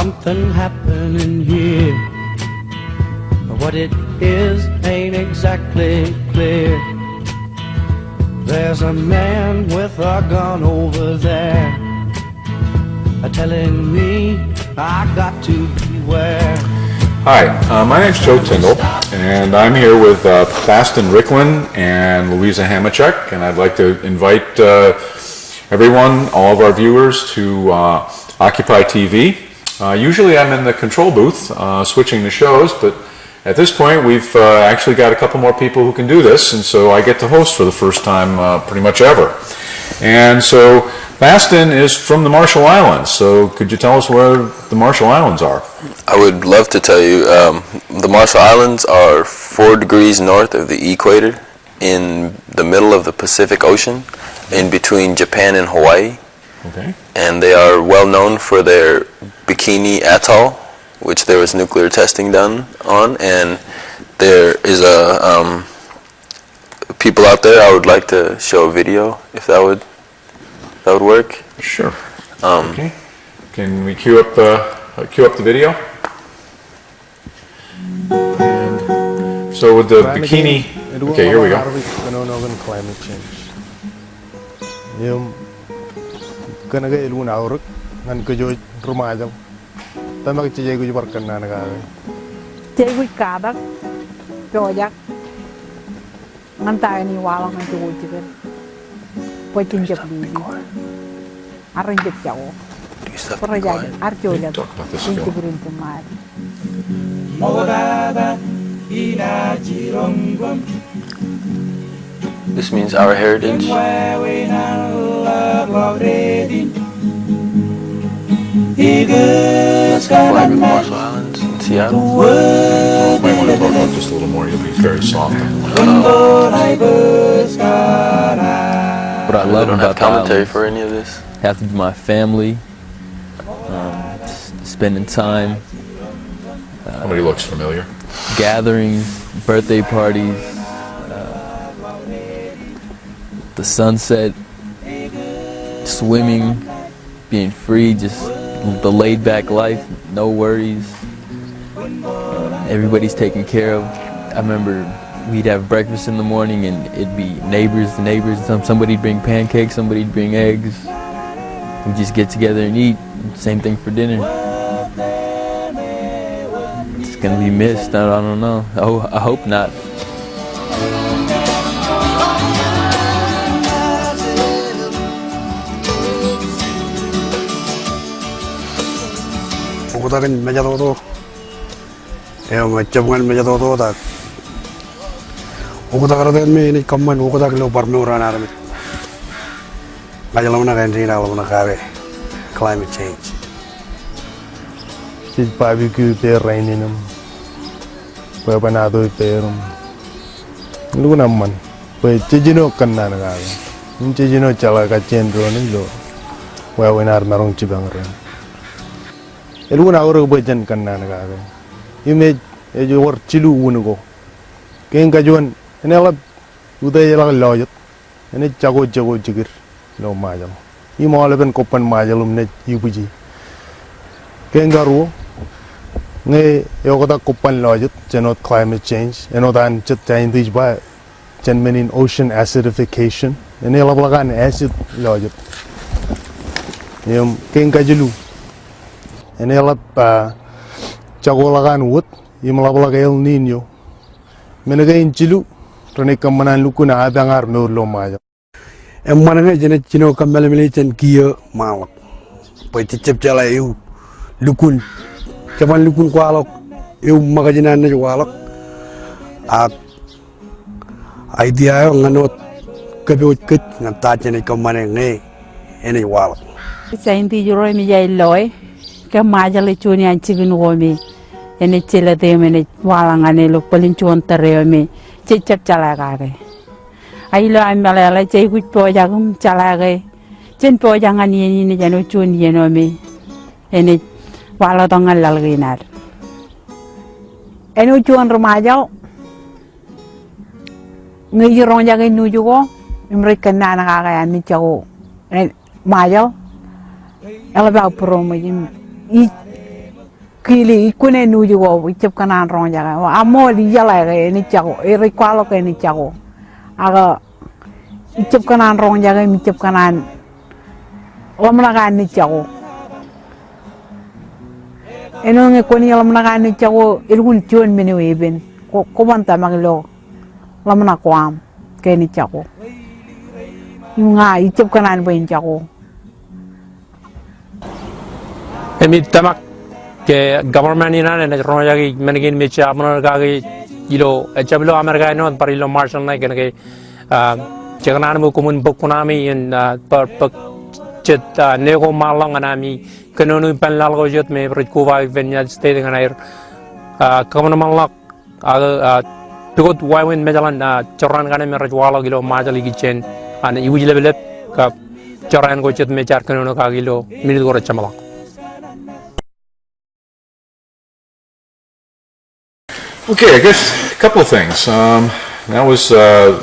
something happening here. What it is ain't exactly clear. There's a man with a gun over there, telling me I got to beware. Hi, my name's Joe Tingle, and I'm here with Thaston and Louisa Hamachek, and I'd like to invite everyone, all of our viewers, to Occupy TV. Usually I'm in the control booth switching the shows, but at this point we've actually got a couple more people who can do this, and so I get to host for the first time pretty much ever. And so Thaston is from the Marshall Islands, so could you tell us where the Marshall Islands are? I would love to tell you. The Marshall Islands are 4 degrees north of the equator, in the middle of the Pacific Ocean, in between Japan and Hawaii. Okay. And they are well known for their Bikini Atoll, which there was nuclear testing done on, and there is people out there. I would like to show a video if that would work. Sure. Okay. Can we cue up the video? And so with the bikini. Okay, here we go. Climate change. Kana ga ilmu na uruk ngan ko jo rumajam tamak ci jey gu barkan na ga jey gu kadak jojak ngan tay ni wala ngan ci ci ben po ci njep li ar njep jaw pour jaay ar jojak ci birin ci maay This means our heritage. The flag of the Marshall Islands in Seattle. You might want to talk up just a little more. You'll be very soft. But I love about commentary for any of this. Have to be my family, spending time. Somebody looks familiar. Gatherings, birthday parties, the sunset, swimming, being free, just the laid-back life, no worries. Everybody's taken care of. I remember we'd have breakfast in the morning and it'd be neighbors to neighbors. Somebody'd bring pancakes, somebody'd bring eggs. We'd just get together and eat. Same thing for dinner. It's gonna be missed. I don't know. I hope not. Ukutakin meja toto, macam kan meja toto tak. Ukutakaratin me ini kaman ukutak lo parme orang arami. Macam mana kan sih nak mana kawe climate change. Jadi barbecue per rain ini, per panado perum. Lu naman, per cejino kan nana kawe. Ini cejino cala kacen drone lo, webinar marong cibang ren. Eluna orang berjan kan nana kawe. Image ejo war cilu unugo. Keng kajuan ini alat udah jalan lojot. Ini jago jigir lo majal. Ini mau leben kopan majal umne ibuji. Keng garu nge yokota kopan lojot jenot climate change. Enotan cet jain tij ba jen menin ocean acidification. Ini laplakan acid lojot. Yom keng kajulu. Ini alat cakolakan wood, yang melapor El Nino. Mereka cilu, rene kemanan luku na abangar merlo maja. Mana ni jenis cino kembali melihat kia malak. Pai cecep cala eu lukun, cuman lukun kualok eu magajinan na kualok. Idea yang nganot kebiut ket ngantat jenis kemanan ni ini kualok. Saya inti juroi mijai loy. Ke majale chuni anchigin gomi ene chele de mene walangane lo polin chon tare me chechap chala gare ai lo amala la chei gut po jagum chala ge chen po jangan ni ni jano chuni yeno me ene wala tongal lal ginar eno chon rumajao ngi ron jage nu jugo imre kanana ga ga ni chago majao ela ba promo kili ikune nuju go ichep kanan rong jaga amo di jala ga ni chago iri kwalo ka ni chago aga ichep kanan rong jaga mi chep kanan lamna ga ni chago eno nge koni lamna ga ni chago ilgun chon meni weben ko banta maglo lamna kwam ke ni chago nga ichep kanan ben chago emi tamak ke government ina ne roja gi menegin me cha amna ga gi ilo chablo america no parilo marshal na ke jaganan mo kumun bokunami in per chet nego malong anami kanonu panlal go jot me rikuwa venya state nganair kamana malak tukot wawin mejalan choran gane me rajwalo gilo majali gichen an iwujile belep ka choran go jot me char kanonu ka gilo minit go chamala. Okay, I guess a couple of things. That was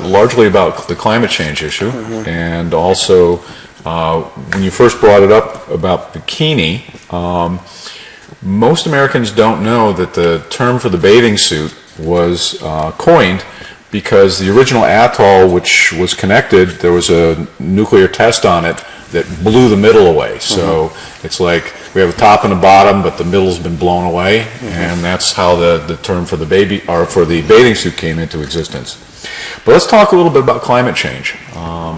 largely about the climate change issue, and also when you first brought it up about bikini, most Americans don't know that the term for the bathing suit was coined because the original atoll, which was connected, there was a nuclear test on it that blew the middle away. So it's like we have a top and a bottom, but the middle's been blown away, and that's how the term for the bathing suit came into existence. But let's talk a little bit about climate change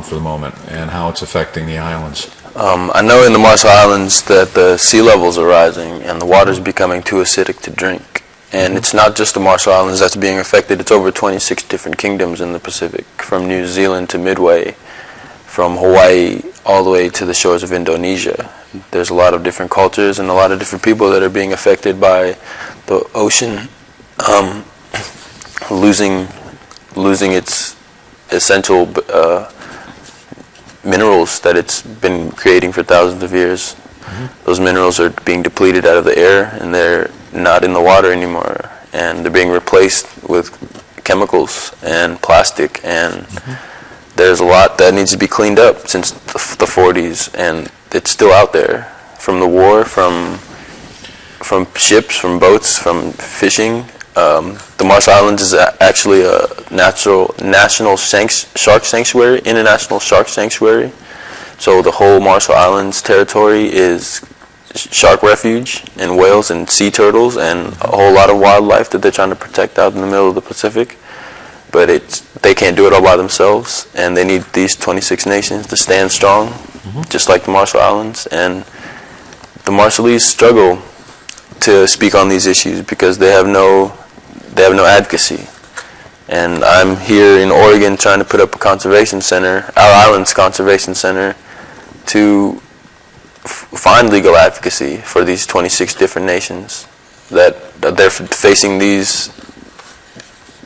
for the moment and how it's affecting the islands. I know in the Marshall Islands that the sea levels are rising and the water's becoming too acidic to drink. And it's not just the Marshall Islands that's being affected, it's over 26 different kingdoms in the Pacific, from New Zealand to Midway, from Hawaii all the way to the shores of Indonesia. There's a lot of different cultures and a lot of different people that are being affected by the ocean losing its essential minerals that it's been creating for thousands of years. Those minerals are being depleted out of the air, and they're not in the water anymore, and they're being replaced with chemicals and plastic, and there's a lot that needs to be cleaned up since the 40s, and it's still out there, from the war, from ships, from boats, from fishing. The Marshall Islands is actually a national shark sanctuary, international shark sanctuary. So the whole Marshall Islands territory is shark refuge, and whales and sea turtles and a whole lot of wildlife that they're trying to protect out in the middle of the Pacific. But they can't do it all by themselves, and they need these 26 nations to stand strong, just like the Marshall Islands. And the Marshallese struggle to speak on these issues because they have no advocacy. And I'm here in Oregon trying to put up a conservation center, our island's conservation center, to find legal advocacy for these 26 different nations that they're facing these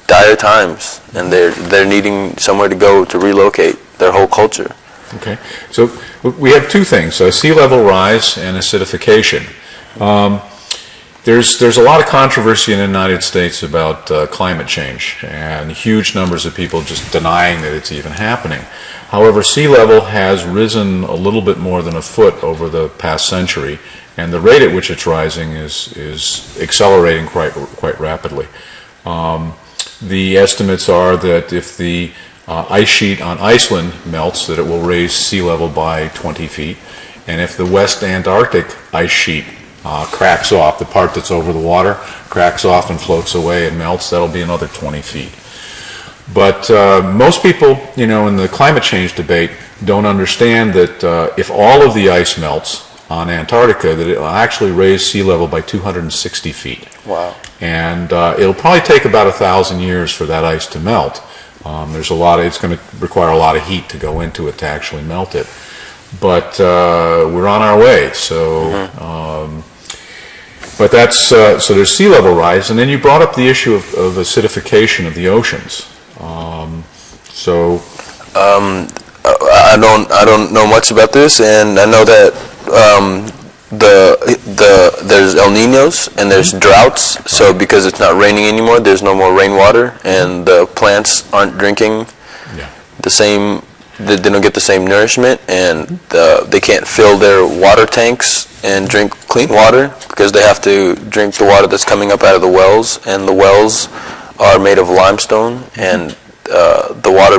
dire times, and they're needing somewhere to go to relocate their whole culture. Okay, so we have two things: sea level rise and acidification. There's a lot of controversy in the United States about climate change, and huge numbers of people just denying that it's even happening. However, sea level has risen a little bit more than a foot over the past century, and the rate at which it's rising is accelerating quite rapidly. The estimates are that if the ice sheet on Iceland melts, that it will raise sea level by 20 feet, and if the West Antarctic ice sheet cracks off, the part that's over the water cracks off and floats away and melts, that'll be another 20 feet. But most people, in the climate change debate don't understand that if all of the ice melts on Antarctica, that it will actually raise sea level by 260 feet. Wow. And it'll probably take about 1,000 years for that ice to melt. It's going to require a lot of heat to go into it to actually melt it. But we're on our way, but that's so there's sea level rise, and then you brought up the issue of acidification of the oceans. I don't know much about this, and I know that there's El Niños and there's droughts. So because it's not raining anymore, there's no more rainwater, and the plants aren't drinking the same they don't get the same nourishment, and they can't fill their water tanks and drink clean water because they have to drink the water that's coming up out of the wells, and the wells are made of limestone, and the water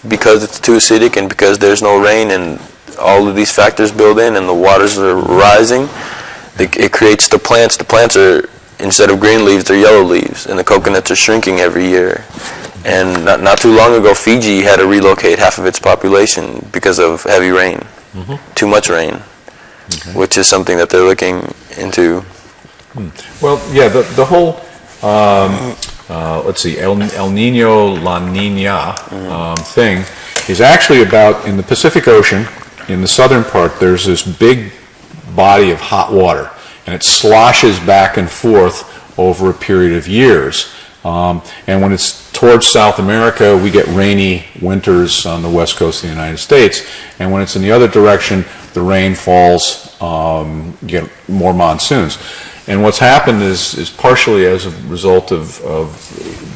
because it's too acidic and because there's no rain and all of these factors build in and the waters are rising, it creates the plants. The plants are, instead of green leaves, they're yellow leaves, and the coconuts are shrinking every year. And not too long ago, Fiji had to relocate half of its population because of heavy rain, too much rain, which is something that they're looking into. Well, yeah, the whole, let's see, El Nino, La Nina thing is actually about, in the Pacific Ocean, in the southern part, there's this big body of hot water, and it sloshes back and forth over a period of years. And when it's towards South America, we get rainy winters on the west coast of the United States. And when it's in the other direction, the rain falls, you get more monsoons. And what's happened is partially as a result of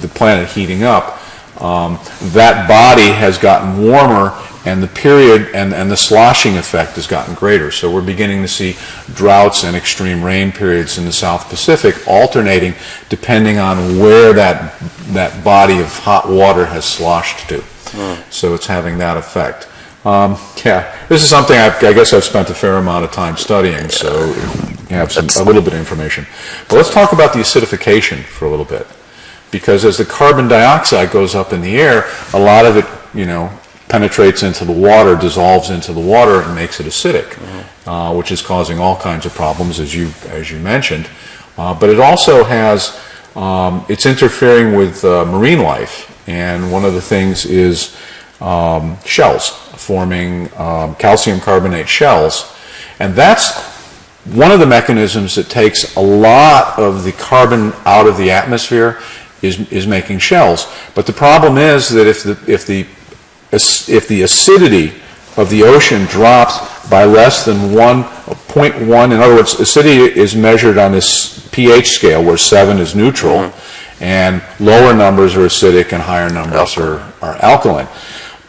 the planet heating up, that body has gotten warmer, and the period and the sloshing effect has gotten greater. So we're beginning to see droughts and extreme rain periods in the South Pacific alternating depending on where that body of hot water has sloshed to. So it's having that effect. Yeah, this is something I guess I've spent a fair amount of time studying, so you have a little bit of information. But let's talk about the acidification for a little bit, because as the carbon dioxide goes up in the air, a lot of it, penetrates into the water, dissolves into the water, and makes it acidic, which is causing all kinds of problems, as you mentioned. But it also has, it's interfering with marine life, and one of the things is shells, forming calcium carbonate shells, and that's one of the mechanisms that takes a lot of the carbon out of the atmosphere is making shells. But the problem is that if the acidity of the ocean drops by less than 0.1, in other words, acidity is measured on this pH scale where 7 is neutral, and lower numbers are acidic and higher numbers are alkaline.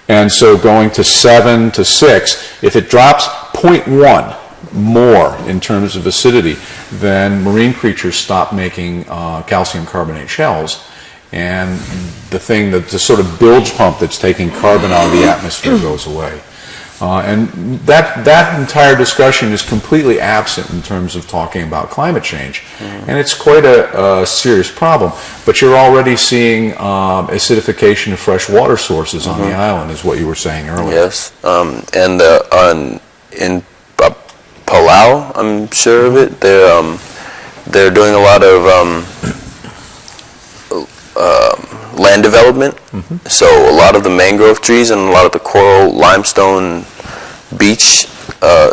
And so going to 7 to 6, if it drops 0.1 more in terms of acidity, then marine creatures stop making calcium carbonate shells. And the sort of bilge pump that's taking carbon out of the atmosphere goes away. And that entire discussion is completely absent in terms of talking about climate change. And it's quite a serious problem. But you're already seeing acidification of fresh water sources on the island, is what you were saying earlier. Yes, and in Palau, I'm sure of it, they're doing a lot of land development. So a lot of the mangrove trees and a lot of the coral limestone beach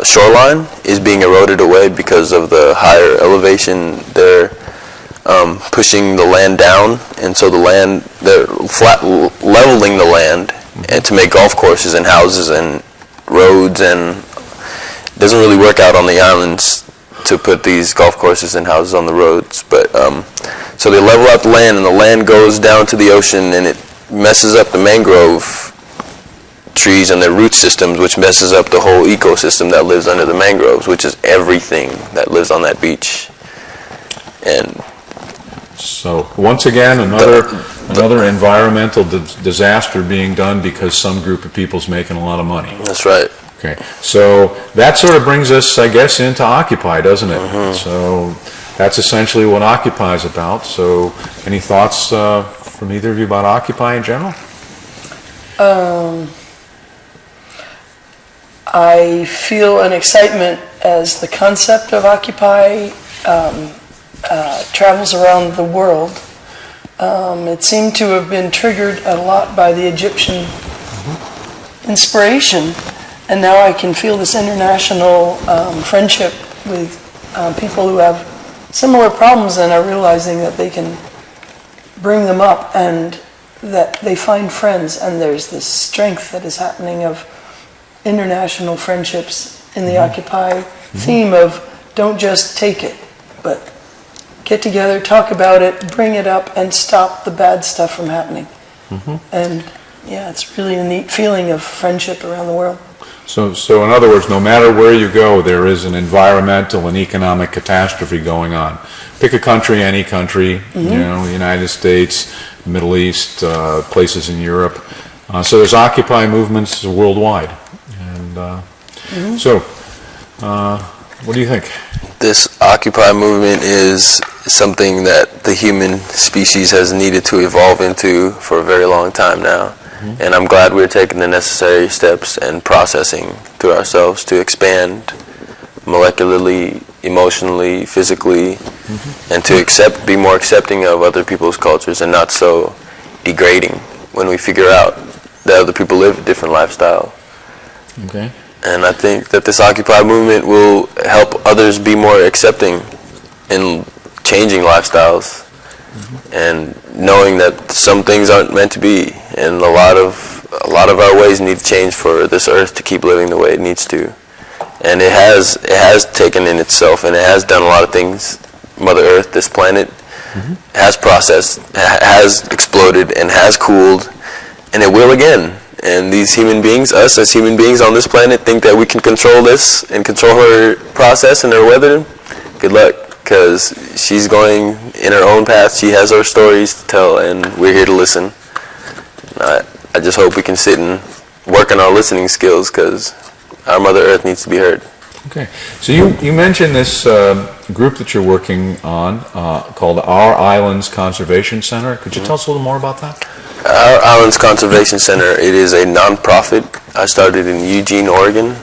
shoreline is being eroded away because of the higher elevation. They're pushing the land down, and so they're leveling the land and to make golf courses and houses and roads, and it doesn't really work out on the islands to put these golf courses and houses on the roads, but so they level out the land, and the land goes down to the ocean, and it messes up the mangrove trees and their root systems, which messes up the whole ecosystem that lives under the mangroves, which is everything that lives on that beach. And so once again, another environmental disaster being done because some group of people's making a lot of money. That's right. Okay, so that sort of brings us, I guess, into Occupy, doesn't it? So that's essentially what Occupy is about. So any thoughts from either of you about Occupy in general? I feel an excitement as the concept of Occupy travels around the world. It seemed to have been triggered a lot by the Egyptian inspiration. And now I can feel this international friendship with people who have similar problems and are realizing that they can bring them up and that they find friends. And there's this strength that is happening of international friendships in the Occupy theme of don't just take it, but get together, talk about it, bring it up, and stop the bad stuff from happening. And yeah, it's really a neat feeling of friendship around the world. So in other words, no matter where you go, there is an environmental and economic catastrophe going on. Pick a country, any country, you know, the United States, Middle East, places in Europe. So there's Occupy movements worldwide. And so, what do you think? This Occupy movement is something that the human species has needed to evolve into for a very long time now. And I'm glad we're taking the necessary steps and processing through ourselves to expand molecularly, emotionally, physically, and to be more accepting of other people's cultures and not so degrading when we figure out that other people live a different lifestyle. Okay. And I think that this Occupy movement will help others be more accepting in changing lifestyles and knowing that some things aren't meant to be, and a lot of our ways need to change for this earth to keep living the way it needs to. And it has taken in itself, and it has done a lot of things. Mother Earth, this planet, has processed, has exploded, and has cooled, and it will again. And these human beings, us as human beings on this planet, think that we can control this and control her process and her weather. Good luck, because she's going in her own path. She has her stories to tell, and we're here to listen. I just hope we can sit and work on our listening skills, because our Mother Earth needs to be heard. Okay. So you mentioned this group that you're working on called Our Islands Conservation Center. Could you tell us a little more about that? Our Islands Conservation Center, it is a non-profit. I started in Eugene, Oregon.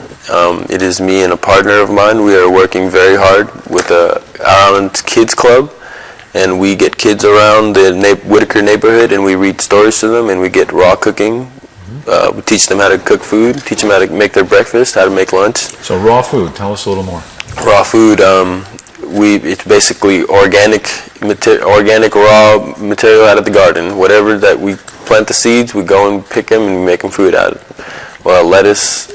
It is me and a partner of mine. We are working very hard with Our Islands Kids Club, and we get kids around the Whitaker neighborhood, and we read stories to them, and we get raw cooking. We teach them how to cook food, teach them how to make their breakfast, how to make lunch. So raw food, tell us a little more. Raw food, it's basically organic raw material out of the garden. Whatever that we plant the seeds, we go and pick them and make them food out of it. Well, lettuce,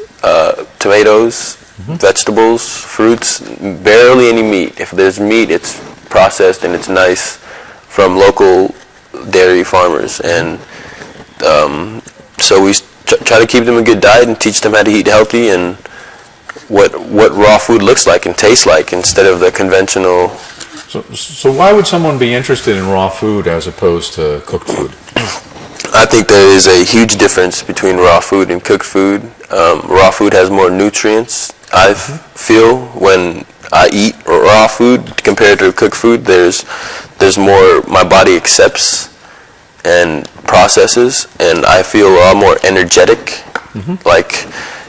tomatoes, vegetables, fruits, barely any meat. If there's meat, it's processed and it's nice from local dairy farmers. And so we try to keep them a good diet and teach them how to eat healthy and what raw food looks like and tastes like instead of the conventional. So why would someone be interested in raw food as opposed to cooked food? I think there is a huge difference between raw food and cooked food. Raw food has more nutrients. I feel when I eat raw food compared to cooked food, there's more my body accepts and processes, and I feel a lot more energetic. Like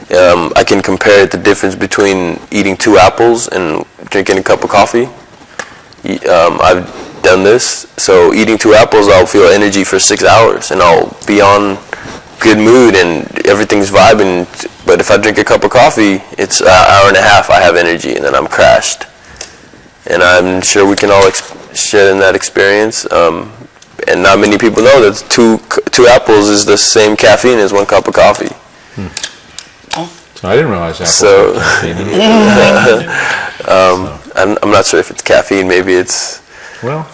I can compare the difference between eating 2 apples and drinking a cup of coffee. I've done this, so eating 2 apples, I'll feel energy for 6 hours, and I'll be on good mood and everything's vibing. But if I drink a cup of coffee, it's an hour and a half I have energy, and then I'm crashed. And I'm sure we can all share in that experience. And not many people know that 2 apples is the same caffeine as 1 cup of coffee. So I didn't realize apples had caffeine in it. I'm not sure if it's caffeine. Maybe it's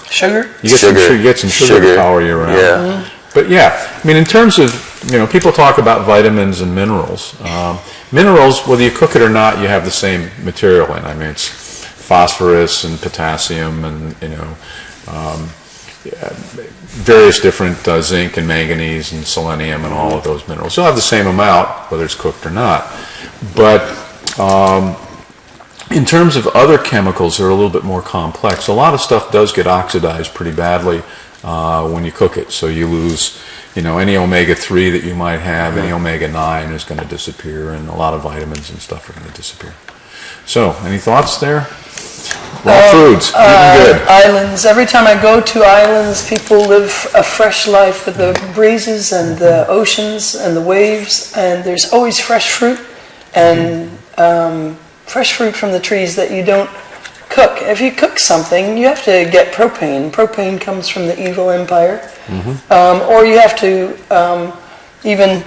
Sugar. You get some sugar to power you around. Yeah. But yeah, I mean, in terms of, people talk about vitamins and minerals. Minerals, whether you cook it or not, you have the same material in. I mean, it's phosphorus and potassium and various different zinc and manganese and selenium and all of those minerals. You'll have the same amount whether it's cooked or not. But in terms of other chemicals, they're a little bit more complex. A lot of stuff does get oxidized pretty badly when you cook it. So you lose, any omega-3 that you might have, any omega-9 is going to disappear, and a lot of vitamins and stuff are going to disappear. So, any thoughts there? Raw foods, eating good. Islands. Every time I go to islands, people live a fresh life with the breezes and the oceans and the waves, and there's always fresh fruit and fresh fruit from the trees that you don't cook. If you cook something, you have to get propane. Propane comes from the evil empire. Or you have to even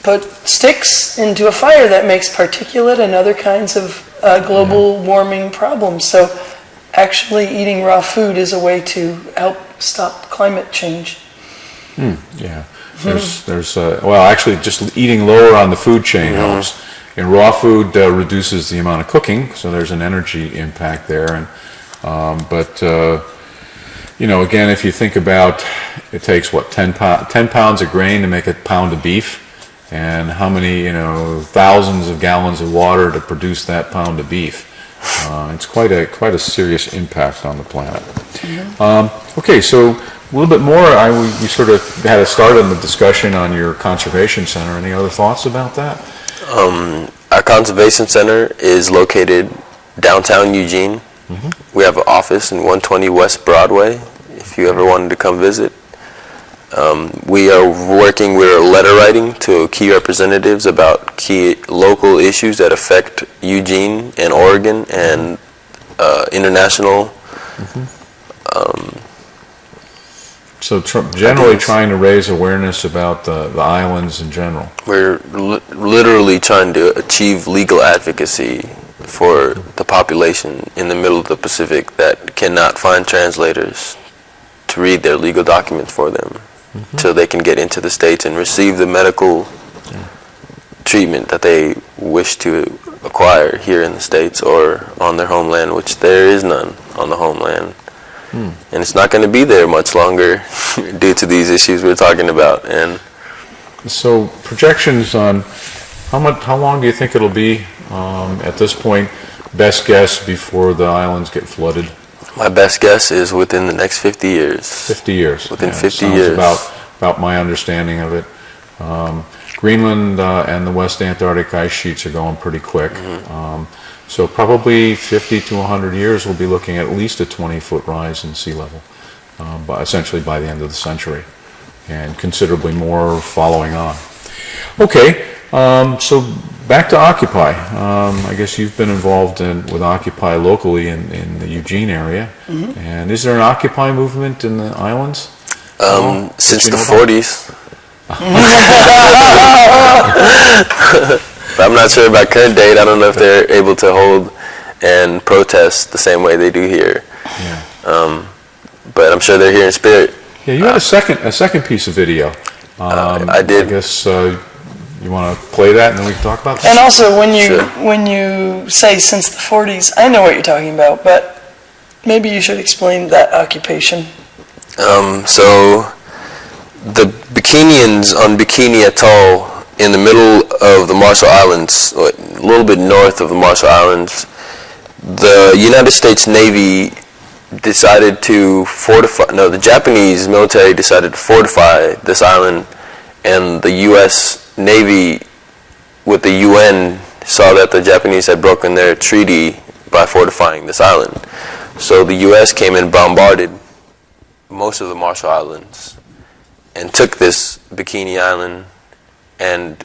put sticks into a fire that makes particulate and other kinds of global warming problems. So actually eating raw food is a way to help stop climate change. Yeah. Well, actually, just eating lower on the food chain helps. And raw food reduces the amount of cooking, so there's an energy impact there. And again, if you think about, it takes 10 pounds of grain to make a pound of beef, and how many thousands of gallons of water to produce that pound of beef. It's quite a serious impact on the planet. Okay, so a little bit more. We sort of had a start on the discussion on your conservation center. Any other thoughts about that? Our conservation center is located downtown Eugene. We have an office in 120 West Broadway, if you ever wanted to come visit. We're letter writing to key representatives about key local issues that affect Eugene and Oregon and international. So generally trying to raise awareness about the islands in general. We're literally trying to achieve legal advocacy for the population in the middle of the Pacific that cannot find translators to read their legal documents for them, so they can get into the States and receive the medical treatment that they wish to acquire here in the States or on their homeland, which there is none on the homeland. And it's not going to be there much longer due to these issues we're talking about. And so projections on how long do you think it'll be at this point, best guess, before the islands get flooded? My best guess is within the next 50 years. 50 years. Within 50 years. About my understanding of it. Greenland and the West Antarctic ice sheets are going pretty quick. So probably 50 to 100 years, we'll be looking at least a 20-foot rise in sea level, essentially by the end of the century, and considerably more following on. Okay, so back to Occupy. I guess you've been involved with Occupy locally in the Eugene area. And is there an Occupy movement in the islands? Since the 40s. I'm not sure about current date. I don't know if they're able to hold and protest the same way they do here. But I'm sure they're here in spirit. Yeah, you had a second piece of video. I did. I guess you want to play that and then we can talk about that? And also, when you say since the 40s, I know what you're talking about, but maybe you should explain that occupation. So the Bikinians on Bikini Atoll in the middle of the Marshall Islands, a little bit north of the Marshall Islands, the United States Navy decided to the Japanese military decided to fortify this island, and the U.S. Navy with the UN saw that the Japanese had broken their treaty by fortifying this island. So the U.S. came and bombarded most of the Marshall Islands and took this Bikini Island and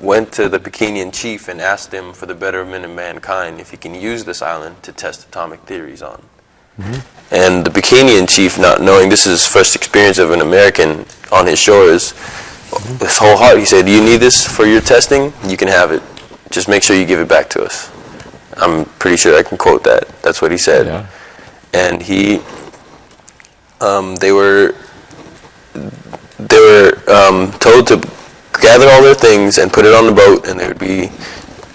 went to the Bikinian chief and asked him for the betterment of mankind if he can use this island to test atomic theories on. And the Bikinian chief, not knowing this is his first experience of an American on his shores, his whole heart, he said, "Do you need this for your testing? You can have it. Just make sure you give it back to us." I'm pretty sure I can quote that. That's what he said. Yeah. And they were told to gather all their things and put it on the boat, and they would be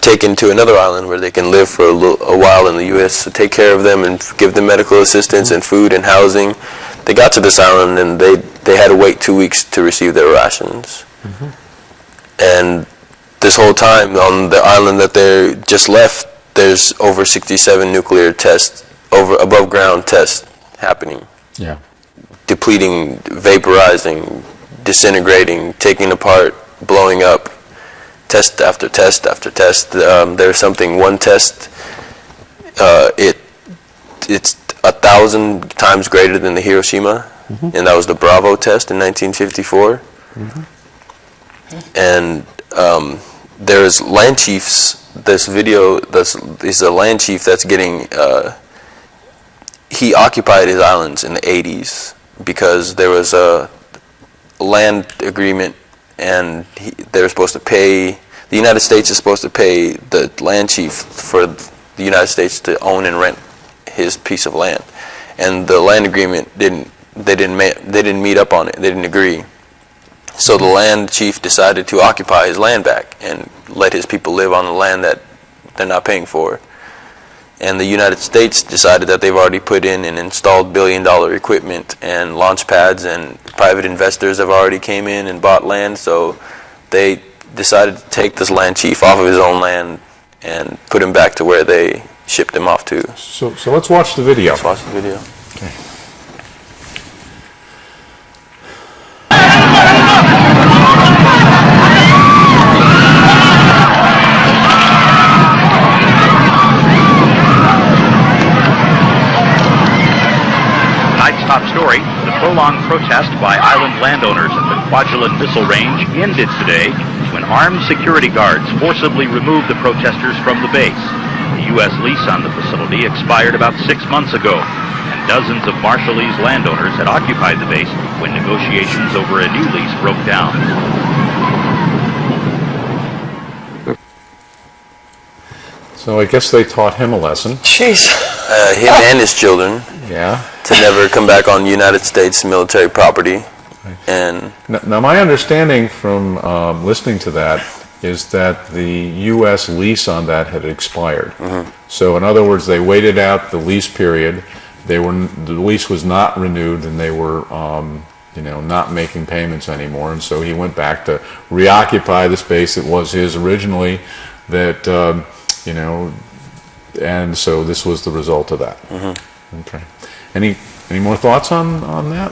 taken to another island where they can live for a while, and the U.S. to take care of them and give them medical assistance and food and housing. They got to this island, and they had to wait 2 weeks to receive their rations. And this whole time on the island that they just left, there's over 67 nuclear tests, above ground tests happening. Yeah. Depleting, vaporizing, disintegrating, taking apart, blowing up, test after test after test. There's one test, it's 1,000 times greater than the Hiroshima, and that was the Bravo test in 1954. And there's land chiefs. This video is a land chief that's getting. He occupied his islands in the 80s because there was a land agreement, and they were supposed to pay. The United States is supposed to pay the land chief for the United States to own and rent his piece of land, and the land agreement they didn't meet up on it. They didn't agree, So the land chief decided to occupy his land back and let his people live on the land that they're not paying for. And the United States decided that they've already put in and installed billion-dollar equipment and launch pads, and private investors have already came in and bought land. So they decided to take this land chief off of his own land and put him back to where they shipped him off to. So let's watch the video. Let's watch the video. Okay. Top story, the prolonged protest by island landowners at the Kwajalein Missile Range ended today when armed security guards forcibly removed the protesters from the base. The U.S. lease on the facility expired about 6 months ago, and dozens of Marshallese landowners had occupied the base when negotiations over a new lease broke down. So I guess they taught him a lesson. Jeez. Him and his children. Yeah. To never come back on United States military property. And now my understanding from listening to that is that the U.S. lease on that had expired. So in other words, they waited out the lease period. The lease was not renewed, and they were not making payments anymore. And so he went back to reoccupy the space that was his originally. That and so this was the result of that. Okay. Any more thoughts on that?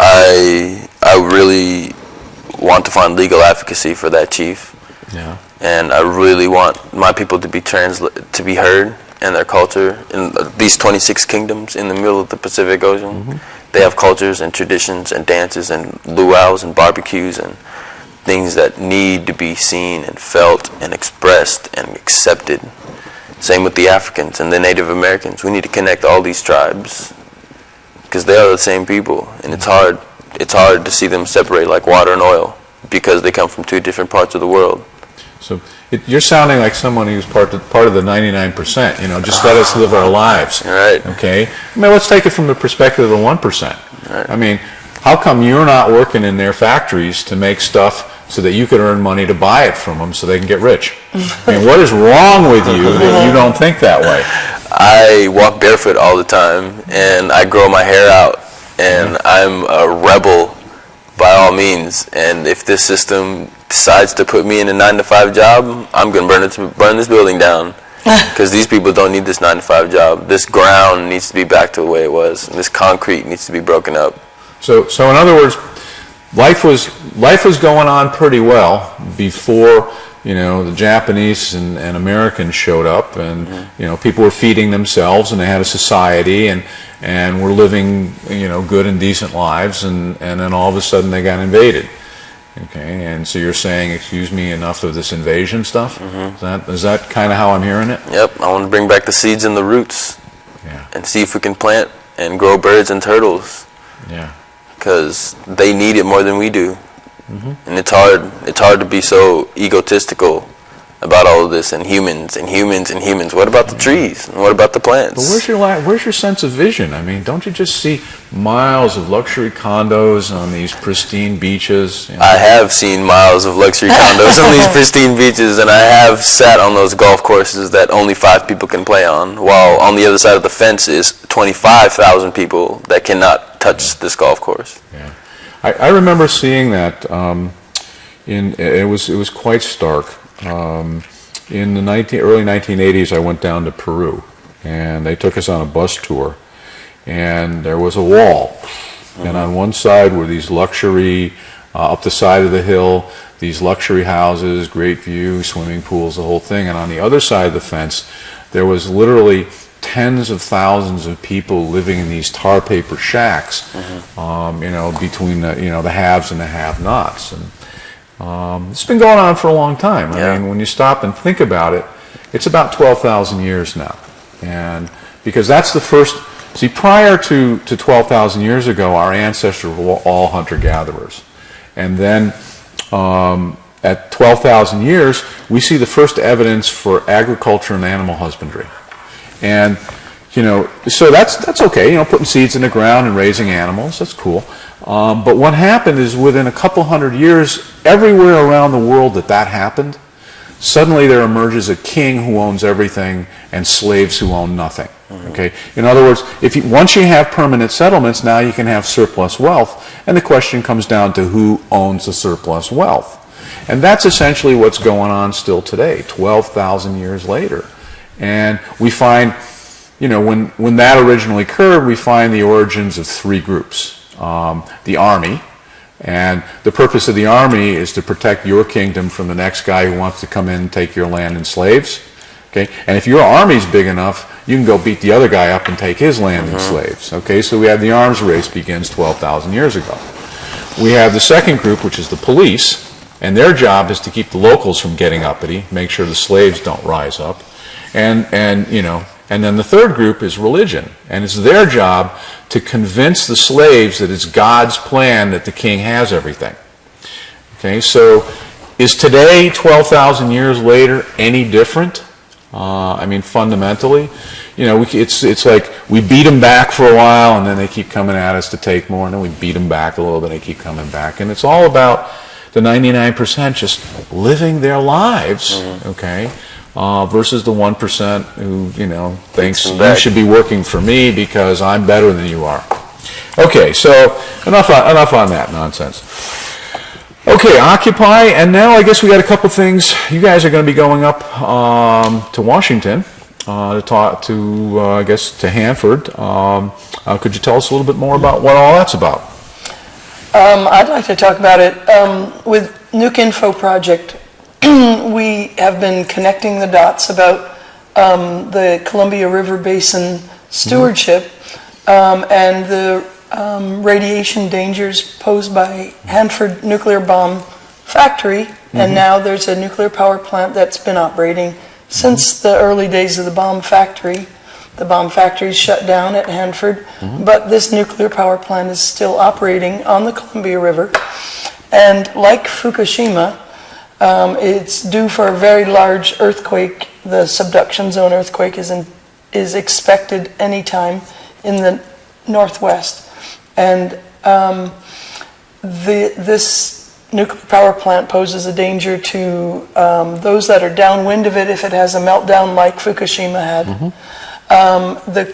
I really want to find legal advocacy for that chief. Yeah. And I really want my people to be heard and their culture. In these 26 kingdoms in the middle of the Pacific Ocean, they have cultures and traditions and dances and luau's and barbecues and things that need to be seen and felt and expressed and accepted. Same with the Africans and the Native Americans. We need to connect all these tribes because they are the same people, and it's hard to see them separate like water and oil because they come from two different parts of the world. So you're sounding like someone who's part of the 99%. Just let us live our lives. Right. Okay. I mean, let's take it from the perspective of the 1%. Right. I mean, how come you're not working in their factories to make stuff so that you can earn money to buy it from them so they can get rich? I mean, what is wrong with you that you don't think that way? I walk barefoot all the time, and I grow my hair out, and I'm a rebel by all means. And if this system decides to put me in a 9-to-5 job, I'm going to burn this building down because these people don't need this 9-to-5 job. This ground needs to be back to the way it was, and this concrete needs to be broken up. So in other words, life was going on pretty well before the Japanese and Americans showed up, and people were feeding themselves, and they had a society, and were living good and decent lives, and then all of a sudden they got invaded. Okay, and so you're saying, excuse me, enough of this invasion stuff? Is that kind of how I'm hearing it? Yep, I want to bring back the seeds and the roots, and see if we can plant and grow birds and turtles. Yeah. Because they need it more than we do. And it's hard to be so egotistical about all of this, and humans and humans and humans. What about the trees? And what about the plants? But where's your sense of vision? I mean, don't you just see miles of luxury condos on these pristine beaches? I have seen miles of luxury condos on these pristine beaches, and I have sat on those golf courses that only 5 people can play on, while on the other side of the fence is 25,000 people that cannot touch this golf course. Yeah. I remember seeing that. It was quite stark. In the early 1980s, I went down to Peru, and they took us on a bus tour, and there was a wall, and on one side were these luxury, up the side of the hill, these luxury houses, great view, swimming pools, the whole thing, and on the other side of the fence, there was literally tens of thousands of people living in these tar paper shacks, between the haves and the have-nots. And it's been going on for a long time. I mean, when you stop and think about it, it's about 12,000 years now. And because that's the first, prior to 12,000 years ago, our ancestors were all hunter-gatherers. And then at 12,000 years, we see the first evidence for agriculture and animal husbandry. And So that's okay. Putting seeds in the ground and raising animals, that's cool. But what happened is within a couple hundred years, everywhere around the world that happened, suddenly there emerges a king who owns everything and slaves who own nothing. Okay. In other words, once you have permanent settlements, now you can have surplus wealth, and the question comes down to who owns the surplus wealth. And that's essentially what's going on still today, 12,000 years later. And we find, when that originally occurred, we find the origins of three groups. The army, and the purpose of the army is to protect your kingdom from the next guy who wants to come in and take your land and slaves. Okay, and if your army's big enough, you can go beat the other guy up and take his land and slaves. Okay, so we have the arms race begins 12,000 years ago. We have the second group, which is the police, and their job is to keep the locals from getting uppity, make sure the slaves don't rise up, and then the third group is religion, and it's their job to convince the slaves that it's God's plan that the king has everything. Okay, so is today, 12,000 years later, any different? Fundamentally, it's like we beat them back for a while, and then they keep coming at us to take more, and then we beat them back a little bit, and they keep coming back, and it's all about the 99% just living their lives, okay, versus the 1% who, thinks you should be working for me because I'm better than you are. Okay, so enough on that nonsense. Okay, Occupy, and now I guess we got a couple things. You guys are going to be going up to Washington to talk to, I guess, to Hanford. Could you tell us a little bit more about what all that's about? I'd like to talk about it. With Nuke Info Project, we have been connecting the dots about the Columbia River Basin stewardship and the radiation dangers posed by Hanford nuclear bomb factory, and now there's a nuclear power plant that's been operating since the early days of the bomb factory. The bomb factory shut down at Hanford, but this nuclear power plant is still operating on the Columbia River, and like Fukushima, it's due for a very large earthquake. The subduction zone earthquake is expected anytime in the northwest. And this nuclear power plant poses a danger to those that are downwind of it if it has a meltdown like Fukushima had. The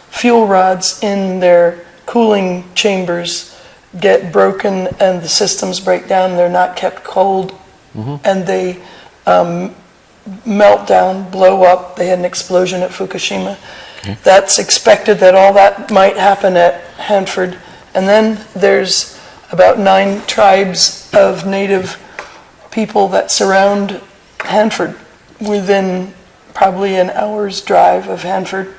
fuel rods in their cooling chambers get broken and the systems break down. They're not kept cold, and they melt down, blow up. They had an explosion at Fukushima. That's expected that all that might happen at Hanford. And then there's about 9 tribes of native people that surround Hanford within probably an hour's drive of Hanford.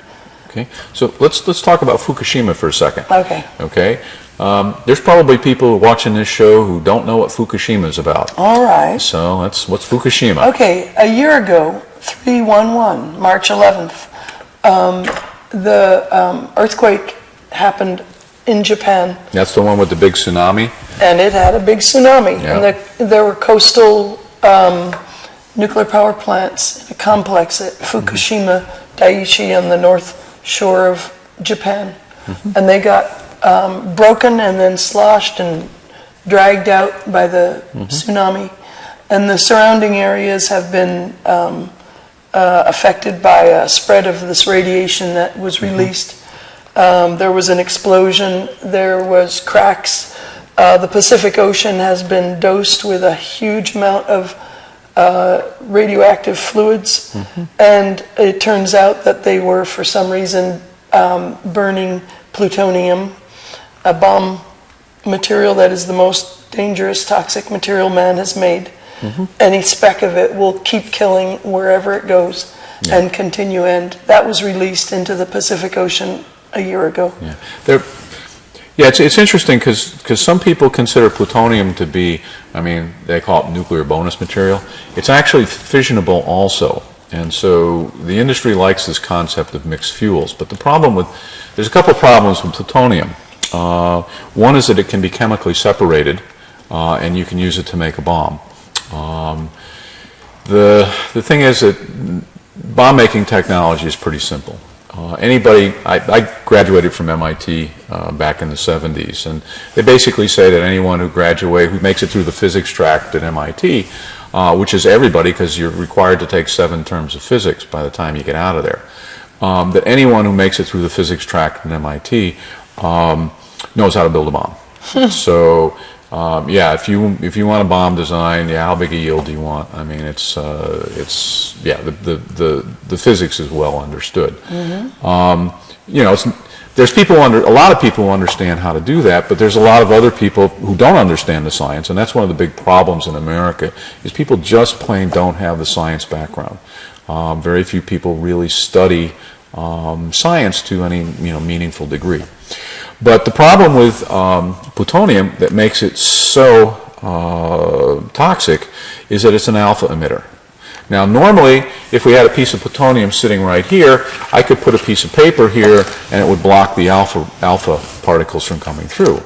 Okay, so let's talk about Fukushima for a second. Okay. Okay, there's probably people watching this show who don't know what Fukushima is about. All right. So what's Fukushima? Okay, a year ago, 3/11, March 11th, the earthquake happened in Japan. That's the one with the big tsunami? And it had a big tsunami. Yeah. And there were coastal nuclear power plants in a complex at Fukushima Daiichi on the north shore of Japan. And they got broken and then sloshed and dragged out by the tsunami. And the surrounding areas have been affected by a spread of this radiation that was released. There was an explosion, there was cracks. The Pacific Ocean has been dosed with a huge amount of radioactive fluids, and it turns out that they were, for some reason, burning plutonium, a bomb material that is the most dangerous toxic material man has made. Any speck of it will keep killing wherever it goes and continue, and that was released into the Pacific Ocean a year ago. It's interesting because some people consider plutonium to be, they call it nuclear bonus material. It's actually fissionable also, and so the industry likes this concept of mixed fuels. But there's a couple of problems with plutonium. One is that it can be chemically separated, and you can use it to make a bomb. The thing is that bomb making technology is pretty simple. I graduated from MIT back in the 70s, and they basically say that anyone who makes it through the physics track at MIT, which is everybody because you're required to take 7 terms of physics by the time you get out of there, that anyone who makes it through the physics track at MIT knows how to build a bomb. So yeah, if you want a bomb design, yeah, how big a yield do you want? I mean, it's yeah, the physics is well understood. You know, there's a lot of people who understand how to do that, but there's a lot of other people who don't understand the science, and that's one of the big problems in America, is people just plain don't have the science background. Very few people really study science to any meaningful degree. But the problem with plutonium that makes it so toxic is that it's an alpha emitter. Now normally, if we had a piece of plutonium sitting right here, I could put a piece of paper here and it would block the alpha particles from coming through.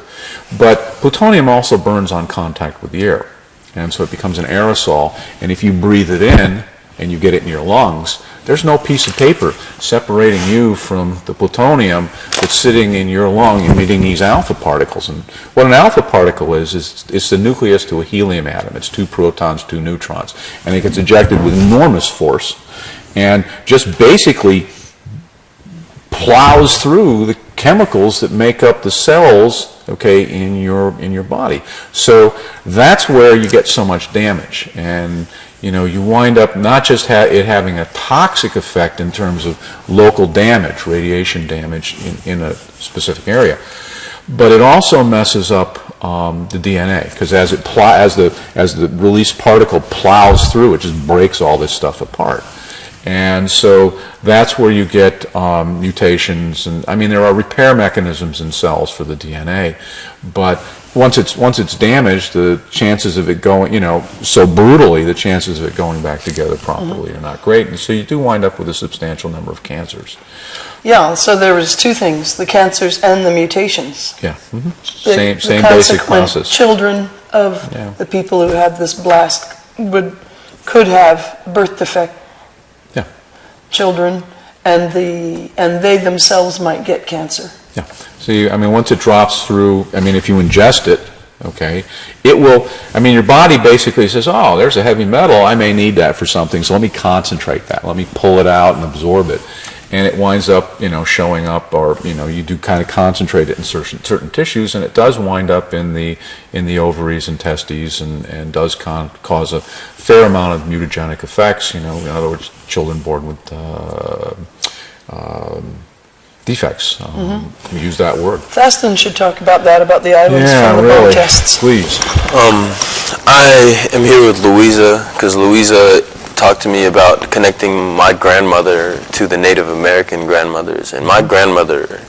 But plutonium also burns on contact with the air, and so it becomes an aerosol, and if you breathe it in and you get it in your lungs, there's no piece of paper separating you from the plutonium that's sitting in your lung emitting these alpha particles. And what an alpha particle is it's the nucleus to a helium atom. It's 2 protons, 2 neutrons. And it gets ejected with enormous force and just basically plows through the chemicals that make up the cells, okay, in your body. So that's where you get so much damage. And you wind up not just it having a toxic effect in terms of local damage, radiation damage in a specific area, but it also messes up the DNA, because as the released particle plows through, it just breaks all this stuff apart. And so that's where you get mutations, and I mean there are repair mechanisms in cells for the DNA, but once it's damaged, the chances of it going, so brutally, the chances of it going back together properly are not great, and so you do wind up with a substantial number of cancers. Yeah, so there was 2 things, the cancers and the mutations. Yeah, same basic process. Children of the people who had this blast could have birth defect children, and they themselves might get cancer. Yeah. See, I mean, once it drops through, I mean, if you ingest it, okay, it will, I mean, your body basically says, oh, there's a heavy metal, I may need that for something, so let me concentrate that, let me pull it out and absorb it. And it winds up, showing up, or, you do kind of concentrate it in certain tissues, and it does wind up in the ovaries and testes, and does cause a fair amount of mutagenic effects, in other words, children born with defects. We use that word. Thaston should talk about that, about the islands from the bomb tests. Please. I am here with Louisa, because Louisa talked to me about connecting my grandmother to the Native American grandmothers. And my grandmother,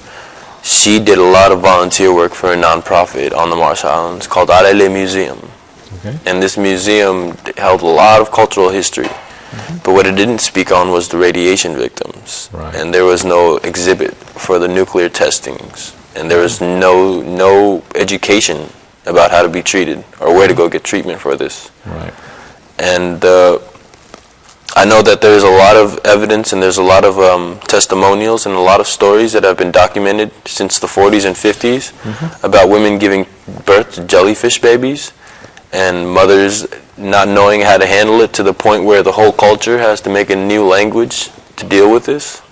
she did a lot of volunteer work for a nonprofit on the Marshall Islands called Arele Museum. Okay. And this museum held a lot of cultural history. But what it didn't speak on was the radiation victims. Right. And there was no exhibit for the nuclear testings. And there was no education about how to be treated or where to go get treatment for this. Right. And I know that there's a lot of evidence and there's a lot of testimonials and a lot of stories that have been documented since the 40s and 50s about women giving birth to jellyfish babies and mothers not knowing how to handle it, to the point where the whole culture has to make a new language to deal with this.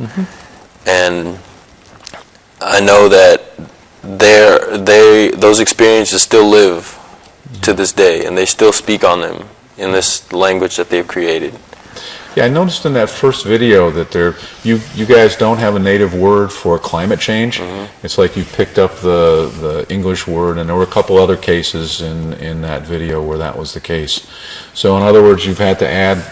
And I know that those experiences still live to this day, and they still speak on them in this language that they've created. Yeah, I noticed in that first video that you guys don't have a native word for climate change. It's like you picked up the English word, and there were a couple other cases in that video where that was the case. So in other words, you've had to add,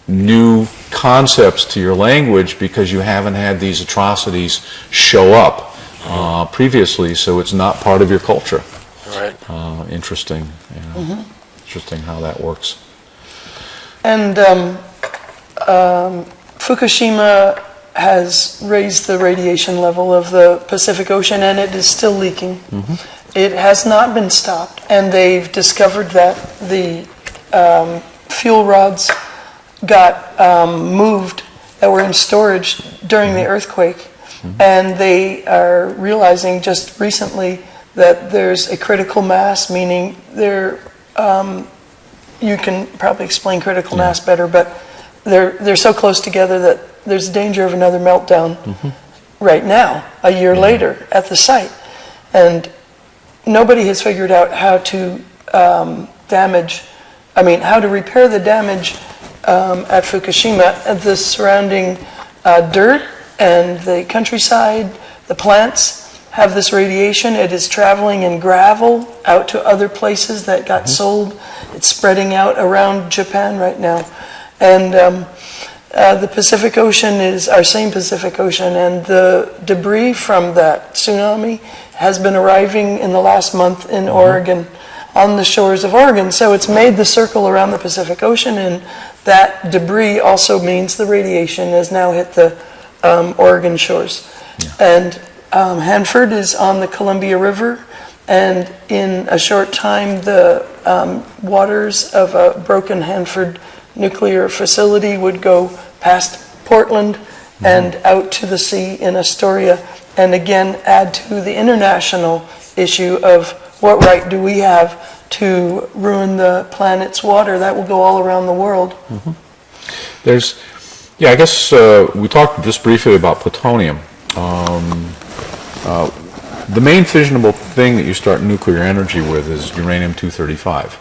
new concepts to your language because you haven't had these atrocities show up previously, so it's not part of your culture. Right. Interesting. Interesting how that works. And Fukushima has raised the radiation level of the Pacific Ocean, and it is still leaking. It has not been stopped, and they've discovered that the fuel rods got moved, that were in storage during the earthquake. And they are realizing just recently that there's a critical mass, meaning you can probably explain critical mass better, but they're so close together that there's danger of another meltdown right now, a year later, at the site. And nobody has figured out how to how to repair the damage at Fukushima. The surrounding dirt and the countryside, the plants have this radiation. It is traveling in gravel out to other places that got sold. It's spreading out around Japan right now. And the Pacific Ocean is our same Pacific Ocean, and the debris from that tsunami has been arriving in the last month in Oregon, on the shores of Oregon. So it's made the circle around the Pacific Ocean, and that debris also means the radiation has now hit the Oregon shores. And Hanford is on the Columbia River, and in a short time the waters of a broken Hanford nuclear facility would go past Portland and out to the sea in Astoria, and again add to the international issue of what right do we have to ruin the planet's water. That will go all around the world. I guess we talked just briefly about plutonium. The main fissionable thing that you start nuclear energy with is uranium-235.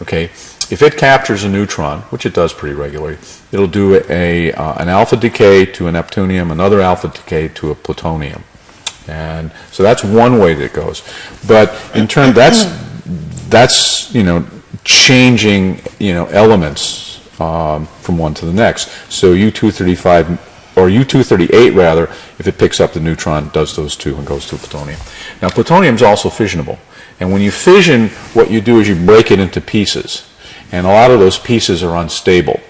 Okay, if it captures a neutron, which it does pretty regularly, it'll do an alpha decay to a neptunium, another alpha decay to a plutonium, and so that's one way that it goes. But in turn, that's changing elements from one to the next. So U-235 or U-238 rather, if it picks up the neutron, does those two and goes to plutonium. Now plutonium is also fissionable, and when you fission, what you do is you break it into pieces, and a lot of those pieces are unstable.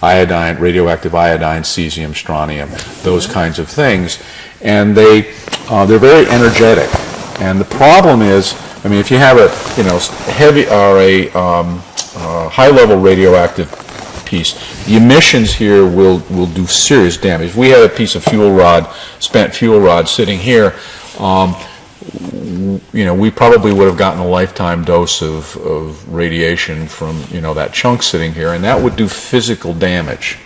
Iodine, radioactive iodine, cesium, strontium, those kinds of things, and they're very energetic. And the problem is, if you have a heavy or a high-level radioactive piece, the emissions here will do serious damage. If we had a piece of spent fuel rod sitting here, we probably would have gotten a lifetime dose of radiation from that chunk sitting here, and that would do physical damage.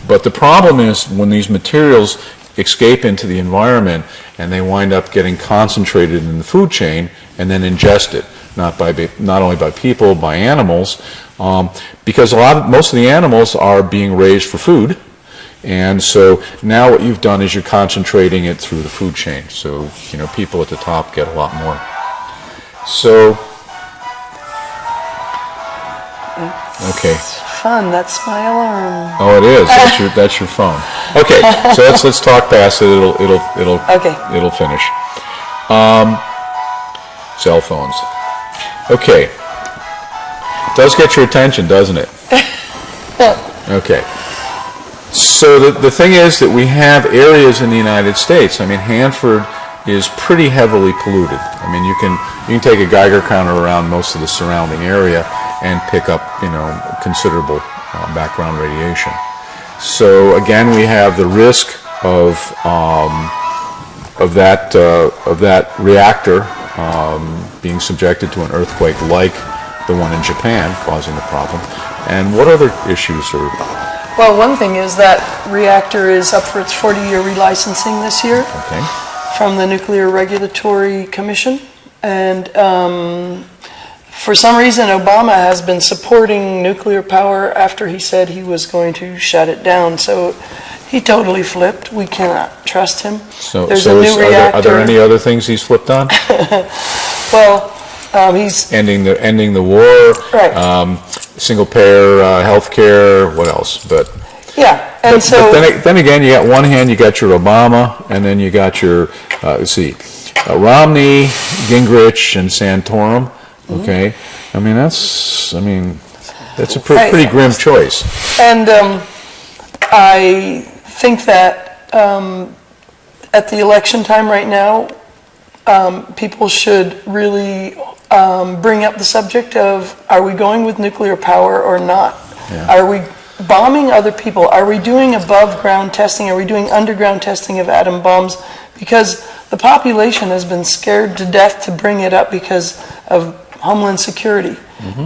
But the problem is when these materials escape into the environment and they wind up getting concentrated in the food chain and then ingested, not only by people, by animals, because most of the animals are being raised for food, and so now what you've done is you're concentrating it through the food chain. So people at the top get a lot more. So okay. Fun. That's my alarm. Oh, it is. That's your phone. Okay. So let's talk past it. It'll finish. Cell phones. Okay. Does get your attention, doesn't it? Okay. So the thing is that we have areas in the United States. Hanford is pretty heavily polluted. You can take a Geiger counter around most of the surrounding area and pick up considerable background radiation. So again, we have the risk of that reactor being subjected to an earthquake like the one in Japan, causing the problem. And what other issues are? Well, one thing is that reactor is up for its 40-year relicensing this year from the Nuclear Regulatory Commission. And for some reason, Obama has been supporting nuclear power after he said he was going to shut it down. So he totally flipped. We cannot trust him. There's a new reactor. Are there any other things he's flipped on? Well, he's ending the war. Right. Single payer health care, what else? But yeah, and so then again, you got one hand, you got your Obama, and then you got your Romney, Gingrich, and Santorum. Okay, that's a pretty grim choice. And I think that at the election time right now, people should really bring up the subject of, are we going with nuclear power or not? Yeah. bombing other people? Are we doing above ground testing? Are we doing underground testing of atom bombs? Because the population has been scared to death to bring it up because of Homeland Security,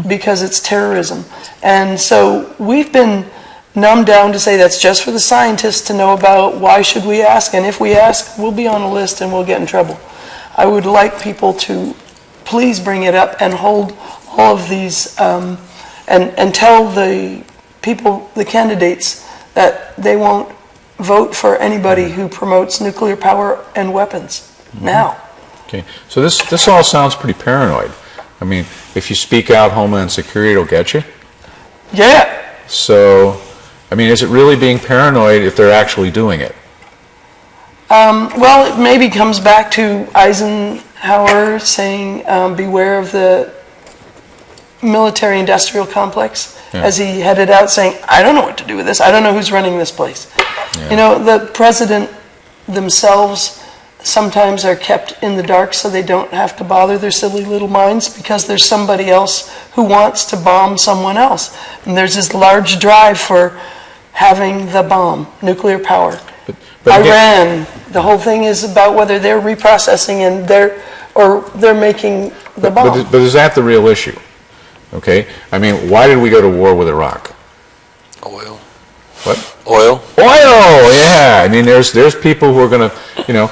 because it's terrorism. And so we've been numbed down to say that's just for the scientists to know about. Why should we ask? And if we ask, we'll be on a list and we'll get in trouble. I would like people to please bring it up and hold all of these, and tell the people, the candidates, that they won't vote for anybody who promotes nuclear power and weapons now. Okay, so this all sounds pretty paranoid. I mean, if you speak out, Homeland Security will get you. Yeah. So, I mean, is it really being paranoid if they're actually doing it? Well, it maybe comes back to Eisenhower saying, beware of the military-industrial complex, as he headed out saying, I don't know what to do with this. I don't know who's running this place. You know, the president themselves sometimes are kept in the dark so they don't have to bother their silly little minds because there's somebody else who wants to bomb someone else. And there's this large drive for having the bomb, nuclear power. But Iran, the whole thing is about whether they're reprocessing and they're making the bomb. But is that the real issue? Okay, I mean, why did we go to war with Iraq? Oil. What? Oil. Oil, yeah. I mean, there's people who are going to, you know,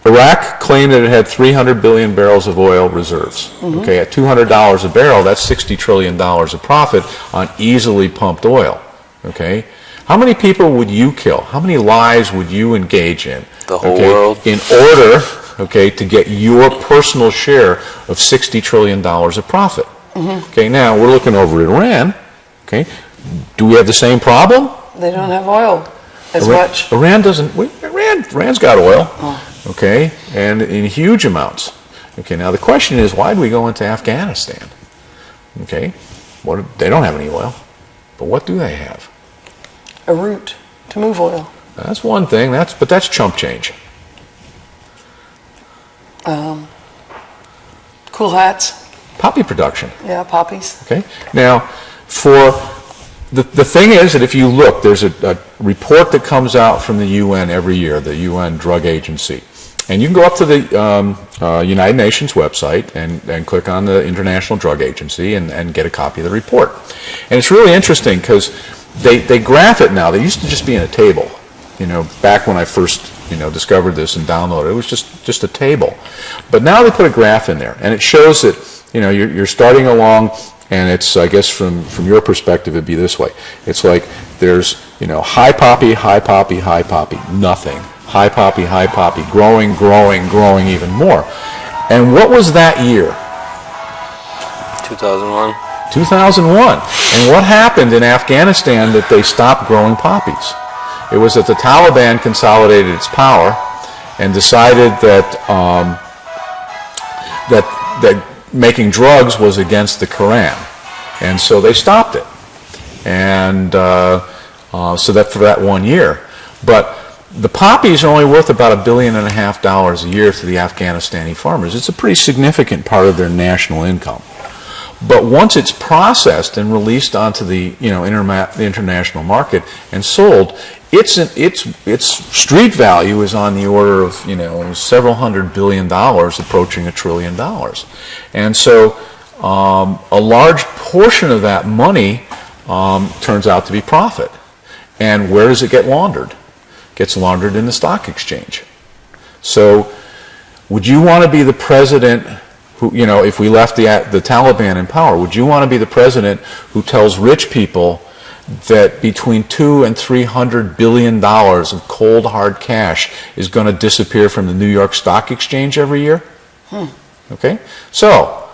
Iraq claimed that it had 300 billion barrels of oil reserves. Okay, at $200 a barrel, that's $60 trillion of profit on easily pumped oil. Okay, how many people would you kill? How many lives would you engage in? The whole world. In order, to get your personal share of $60 trillion of profit. Okay, now we're looking over at Iran. Okay, do we have the same problem? They don't have oil as much. Iran doesn't. Iran's got oil. Okay, and in huge amounts. Okay, now the question is, why do we go into Afghanistan? Okay, they don't have any oil, but what do they have? A route to move oil. That's one thing. But that's chump change. Cool hats. Poppy production. Yeah, poppies. Okay. Now, for the thing is that if you look, there's a report that comes out from the UN every year, the UN Drug Agency. And you can go up to the United Nations website and click on the International Drug Agency and get a copy of the report. And it's really interesting because they graph it now. They used to just be in a table. You know, back when I first discovered this and downloaded it, was just a table. But now they put a graph in there, and it shows that you're starting along, and it's, I guess from your perspective, it'd be this way. It's like there's high poppy, high poppy, high poppy, nothing. High poppy, growing, growing, growing even more. And what was that year? 2001. 2001. And what happened in Afghanistan that they stopped growing poppies? It was that the Taliban consolidated its power and decided that that making drugs was against the Quran, and so they stopped it. And so that for that 1 year, but the poppies are only worth about $1.5 billion a year to the Afghanistani farmers. It's a pretty significant part of their national income. But once it's processed and released onto the the international market and sold, its street value is on the order of several $100 billion, approaching $1 trillion. And so a large portion of that money turns out to be profit. And where does it get laundered? It gets laundered in the stock exchange. So would you want to be the president who, if we left the Taliban in power, would you want to be the president who tells rich people that between $200 and $300 billion of cold hard cash is going to disappear from the New York Stock Exchange every year? Okay, so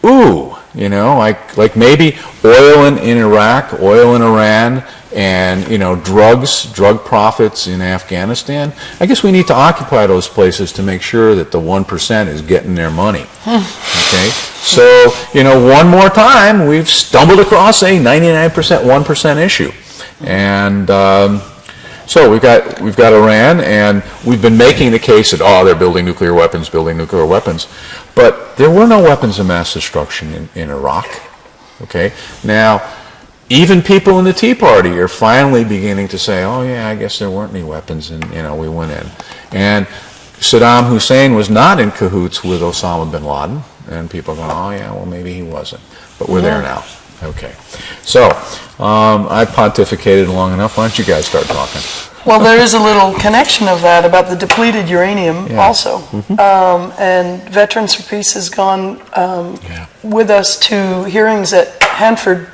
like maybe oil in Iraq, oil in Iran, and drug profits in Afghanistan. I guess we need to occupy those places to make sure that the 1% is getting their money. Okay, so one more time we've stumbled across a 99% 1% issue, and so we've got Iran, and we've been making the case that they're building nuclear weapons, but there were no weapons of mass destruction in Iraq. Okay, now even people in the Tea Party are finally beginning to say, oh yeah, I guess there weren't any weapons, and we went in. And Saddam Hussein was not in cahoots with Osama bin Laden, and people are going, oh yeah, well maybe he wasn't. But we're there now. Okay. So, I pontificated long enough. Why don't you guys start talking? Well, there is a little connection of that about the depleted uranium also. And Veterans for Peace has gone with us to hearings at Hanford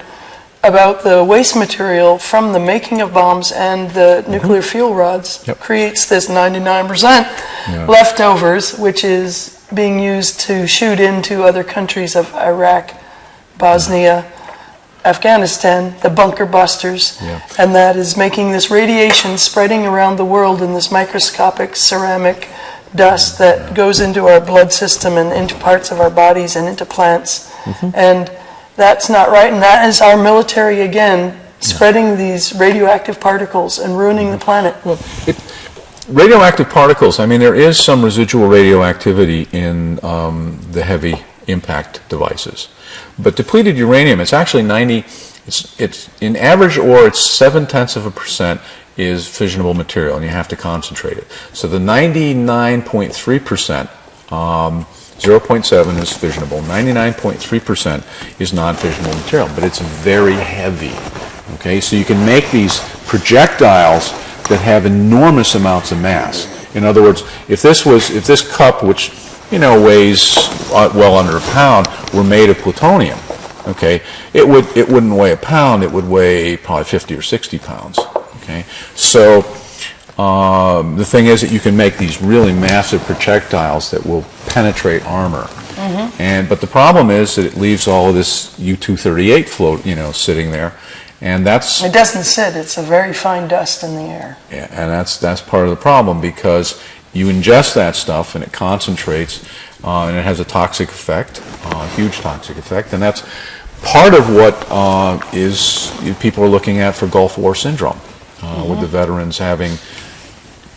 about the waste material from the making of bombs and the nuclear fuel rods creates this 99% leftovers, which is being used to shoot into other countries of Iraq, Bosnia, Afghanistan, the bunker busters, and that is making this radiation spreading around the world in this microscopic ceramic dust that goes into our blood system and into parts of our bodies and into plants. And that's not right, and that is our military again, spreading these radioactive particles and ruining the planet. Well, radioactive particles, I mean, there is some residual radioactivity in the heavy impact devices. But depleted uranium, it's actually it's in average ore, it's 0.7% is fissionable material, and you have to concentrate it. So the 99.3%, 0.7 is fissionable, 99.3% is non-fissionable material, but it's very heavy. Okay, so you can make these projectiles that have enormous amounts of mass. In other words, if this cup, which weighs well under a pound, were made of plutonium, okay, it wouldn't weigh a pound, it would weigh probably 50 or 60 pounds. Okay, so the thing is that you can make these really massive projectiles that will penetrate armor. But the problem is that it leaves all of this U-238 float, sitting there, and that's it doesn't sit. It's a very fine dust in the air. Yeah, and that's part of the problem, because you ingest that stuff and it concentrates, and it has a toxic effect, a huge toxic effect, and that's part of what people are looking at for Gulf War syndrome, with the veterans having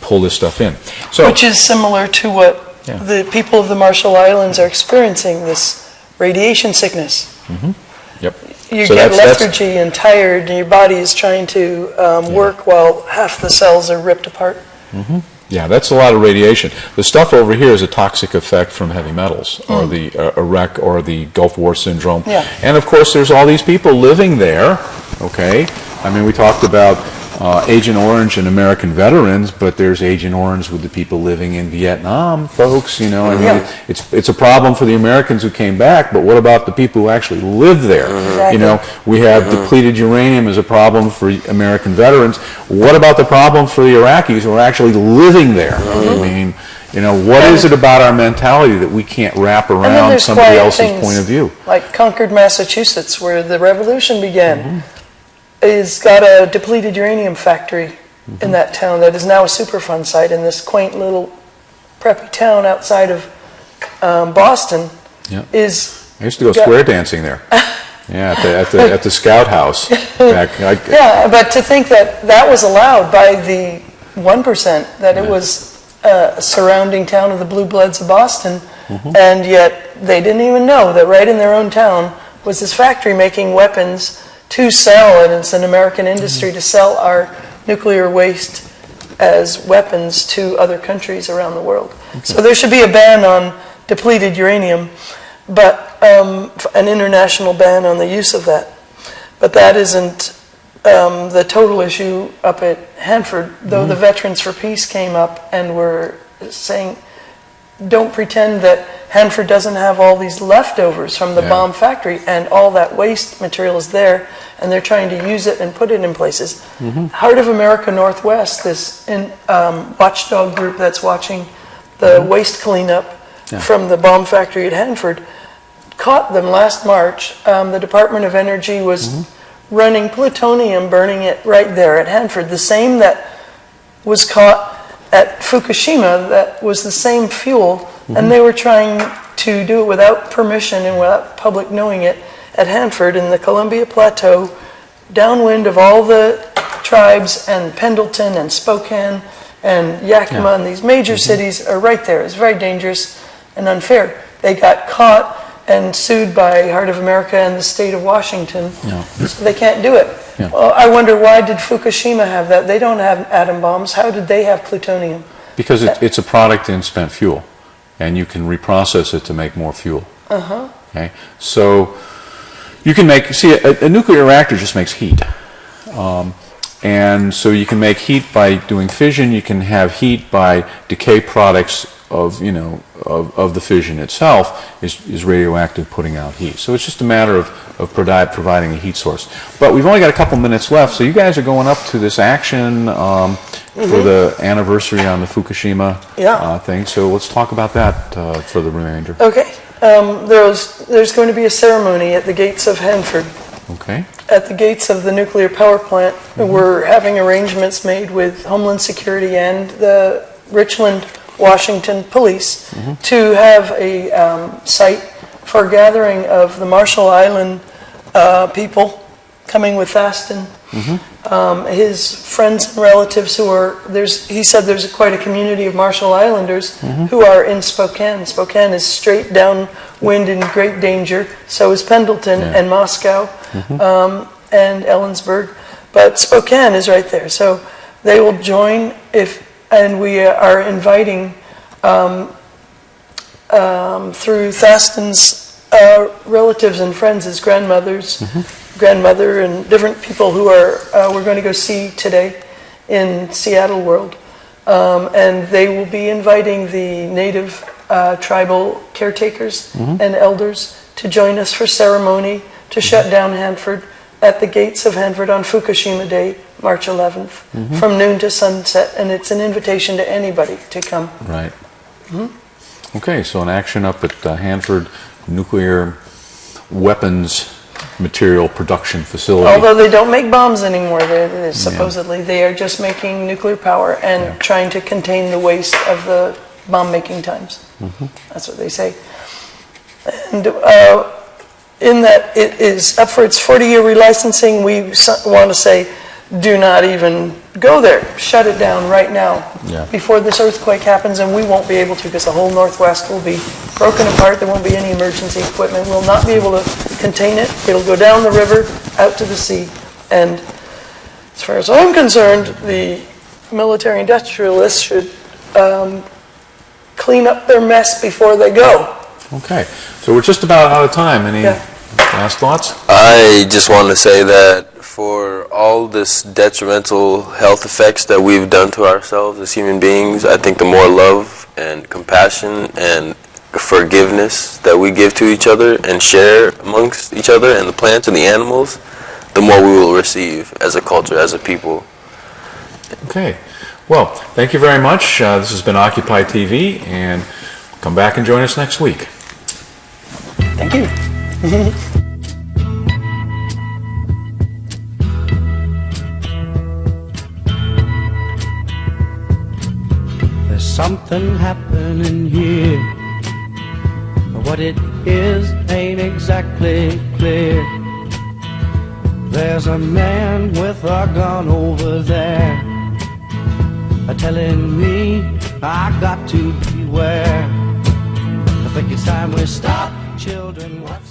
pulled this stuff in. So, which is similar to what the people of the Marshall Islands are experiencing, this radiation sickness. Yep. You get lethargy and tired, and your body is trying to work while half the cells are ripped apart. Yeah, that's a lot of radiation. The stuff over here is a toxic effect from heavy metals, or the Iraq or the Gulf War syndrome. And of course, there's all these people living there. Okay, I mean, we talked about Agent Orange and American veterans, but there's Agent Orange with the people living in Vietnam, folks. I mean, it's a problem for the Americans who came back, but what about the people who actually live there? We have depleted uranium as a problem for American veterans. What about the problem for the Iraqis who are actually living there? I mean, what is it about our mentality that we can't wrap around somebody else's point of view? Like Concord, Massachusetts, where the revolution began, is got a depleted uranium factory in that town that is now a Superfund site in this quaint little preppy town outside of Boston. I used to go square dancing there. At the Scout House. But to think that was allowed by the 1%, that it was a surrounding town of the Blue Bloods of Boston, and yet they didn't even know that right in their own town was this factory making weapons to sell, and it's an American industry to sell our nuclear waste as weapons to other countries around the world. So there should be a ban on depleted uranium, but an international ban on the use of that. But that isn't the total issue up at Hanford, though the Veterans for Peace came up and were saying, don't pretend that Hanford doesn't have all these leftovers from the bomb factory, and all that waste material is there, and they're trying to use it and put it in places. Heart of America Northwest, this watchdog group that's watching the waste cleanup from the bomb factory at Hanford, caught them last March. The Department of Energy was running plutonium, burning it right there at Hanford, the same that was caught at Fukushima, that was the same fuel, and they were trying to do it without permission and without public knowing it at Hanford in the Columbia Plateau, downwind of all the tribes, and Pendleton and Spokane and Yakima, and these major cities are right there. It's very dangerous and unfair. They got caught, and sued by Heart of America and the state of Washington. Yeah. So they can't do it. Yeah. Well, I wonder, why did Fukushima have that? They don't have atom bombs. How did they have plutonium? Because it's a product in spent fuel, and you can reprocess it to make more fuel. Okay, so you can make, see, a nuclear reactor just makes heat. And so you can make heat by doing fission, you can have heat by decay products of, you know, of the fission itself is radioactive, putting out heat. So it's just a matter of providing a heat source. But we've only got a couple minutes left, so you guys are going up to this action for the anniversary on the Fukushima thing. So let's talk about that for the remainder. Okay. There's going to be a ceremony at the gates of Hanford. Okay. At the gates of the nuclear power plant. We're having arrangements made with Homeland Security and the Richland, Washington police to have a site for a gathering of the Marshall Island people coming with Thaston. His friends and relatives who are, he said there's quite a community of Marshall Islanders who are in Spokane. Spokane is straight downwind in great danger. So is Pendleton and Moscow and Ellensburg. But Spokane is right there. So they will join and we are inviting through Thaston's relatives and friends, his grandmother and different people who we're going to go see today in Seattle World. And they will be inviting the native tribal caretakers and elders to join us for ceremony to shut down Hanford at the gates of Hanford on Fukushima Day, March 11th, from noon to sunset. And it's an invitation to anybody to come. Right. Okay, so an action up at Hanford Nuclear Weapons Material Production Facility. Although they don't make bombs anymore, supposedly. They are just making nuclear power and trying to contain the waste of the bomb-making times. That's what they say. And in that it is up for its 40-year relicensing, we want to say, do not even go there. Shut it down right now before this earthquake happens, and we won't be able to, because the whole Northwest will be broken apart. There won't be any emergency equipment. We'll not be able to contain it. It'll go down the river, out to the sea. And as far as I'm concerned, the military industrialists should clean up their mess before they go. Okay, so we're just about out of time. Any last thoughts? I just want to say that for all this detrimental health effects that we've done to ourselves as human beings, I think the more love and compassion and forgiveness that we give to each other and share amongst each other and the plants and the animals, the more we will receive as a culture, as a people. Okay. Well, thank you very much. This has been Occupy TV, and come back and join us next week. Thank you. There's something happening here, but what it is ain't exactly clear. There's a man with a gun over there, telling me I got to beware. I think it's time we stop, children. What's